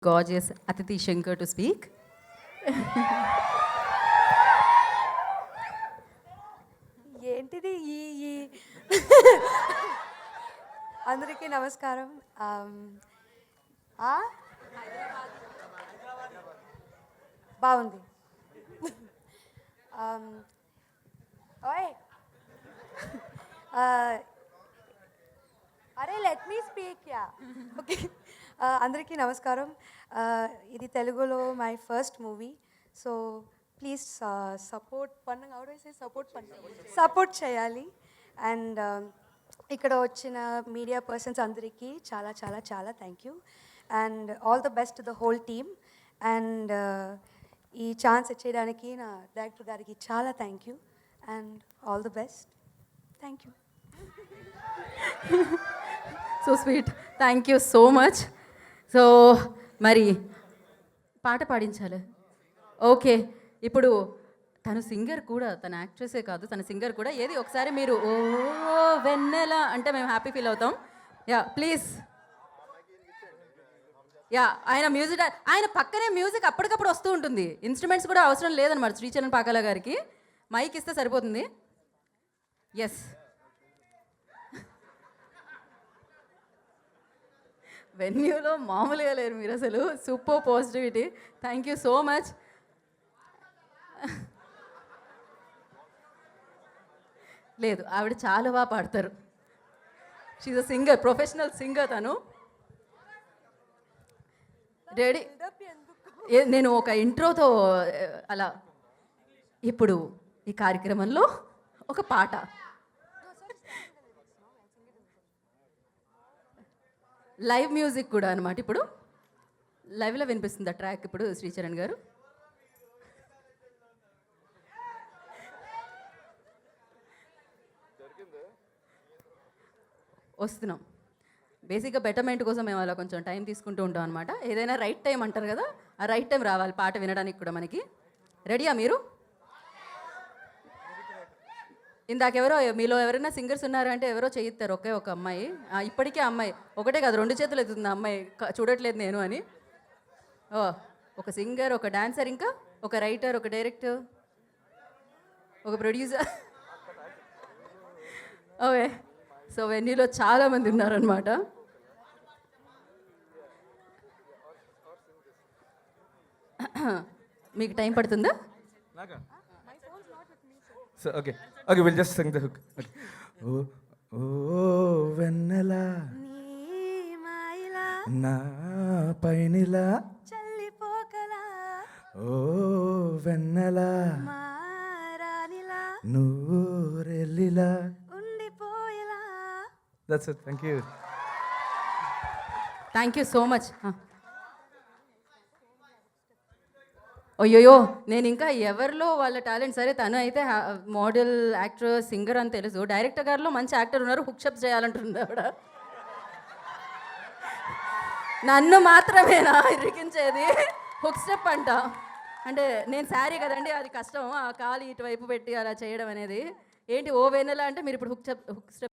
gorgeous Atiti Shankar to speak. ఏంటిది ఈ ఈ అందరికీ నమస్కారం. ఆ? బాగుంది. ఓయ్ అరే let me speak yeah okay. అందరికీ నమస్కారం. ఇది తెలుగులో my first movie, so please support పన్ను అవుడైతే సపోర్ట్ చేయాలి. అండ్ ఇక్కడ వచ్చిన మీడియా పర్సన్స్ అందరికీ చాలా చాలా చాలా thank you and all the best to the whole team. And ఈ ఛాన్స్ ఇచ్చేయడానికి నా డైరెక్టర్ గారికి చాలా thank you and all the best. Thank you. So sweet, thank you so much. So మరి పాట పాడించాలి. ఓకే, ఇప్పుడు తను సింగర్ కూడా, తన యాక్ట్రెసే కాదు, తన సింగర్ కూడా. ఏది ఒకసారి మీరు ఓ వెన్నెల అంటే మేము హ్యాపీ ఫీల్ అవుతాం. Yeah please. యా ఆయన మ్యూజిక్, ఆయన పక్కనే మ్యూజిక్ అప్పటికప్పుడు వస్తూ ఉంటుంది. ఇన్స్ట్రుమెంట్స్ కూడా అవసరం లేదన్నమాట శ్రీచరణ్ పాకాల గారికి. మైక్ ఇస్తే సరిపోతుంది. ఎస్, వెన్యూలో మామూలుగా లేరు మీరు అసలు. Super positivity. Thank you so much. లేదు, ఆవిడ చాలా బాగా పాడతారు. She's a singer, professional singer తను. రెడీ? నేను ఒక ఇంట్రోతో అలా. ఇప్పుడు ఈ కార్యక్రమంలో ఒక పాట, లైవ్ మ్యూజిక్ కూడా అనమాట. ఇప్పుడు లైవ్లో వినిపిస్తుంది ఆ ట్రాక్. ఇప్పుడు శ్రీచరణ్ గారు వస్తున్నాం. బేసిక్గా బెటర్మెంట్ కోసం మేము అలా కొంచెం టైం తీసుకుంటూ ఉంటాం అనమాట. ఏదైనా రైట్ టైం అంటారు కదా, ఆ రైట్ టైం రావాలి పాట వినడానికి కూడా మనకి. రెడీయా మీరు? ఇందాకెవరో మీలో ఎవరైనా సింగర్స్ ఉన్నారంటే ఎవరో చేయిస్తారు. ఒకే ఒక అమ్మాయి, ఇప్పటికే అమ్మాయి ఒకటే కాదు 2 చేతులు ఎత్తుతుంది అమ్మాయి, చూడట్లేదు నేను అని. ఓ, ఒక సింగర్, ఒక డాన్సర్, ఇంకా ఒక రైటర్, ఒక డైరెక్టర్, ఒక ప్రొడ్యూసర్. ఓకే, సో వెన్యూలో చాలామంది ఉన్నారనమాట. మీకు టైం పడుతుందా? So okay, we'll just sing the hook. Okay. Oh, oh, వెన్నెలా నా పైనిలా చల్లిపోకలా ఓ వెన్నెలా మారానిలా నూరెల్లిలా. ఉండిపోయేలా. That's it. Thank you. Thank you so much. అయ్యోయో, నేను ఇంకా ఎవరిలో వాళ్ళ టాలెంట్. సరే, తను అయితే మోడల్, యాక్టర్, సింగర్ అని తెలుసు. డైరెక్టర్ గారిలో మంచి యాక్టర్ ఉన్నారు, హుక్షప్స్ చేయాలంటుంది ఆవిడ. నన్ను మాత్రమేనా ఇరికించేది? హుక్ స్టెప్ అంట. అంటే నేను శారీ కదండి, అది కష్టం. ఆ కాలు ఇటువైపు పెట్టి అలా చేయడం అనేది. ఏంటి ఓ వెన్నెల అంటే మీరు ఇప్పుడు హుక్ స్టెప్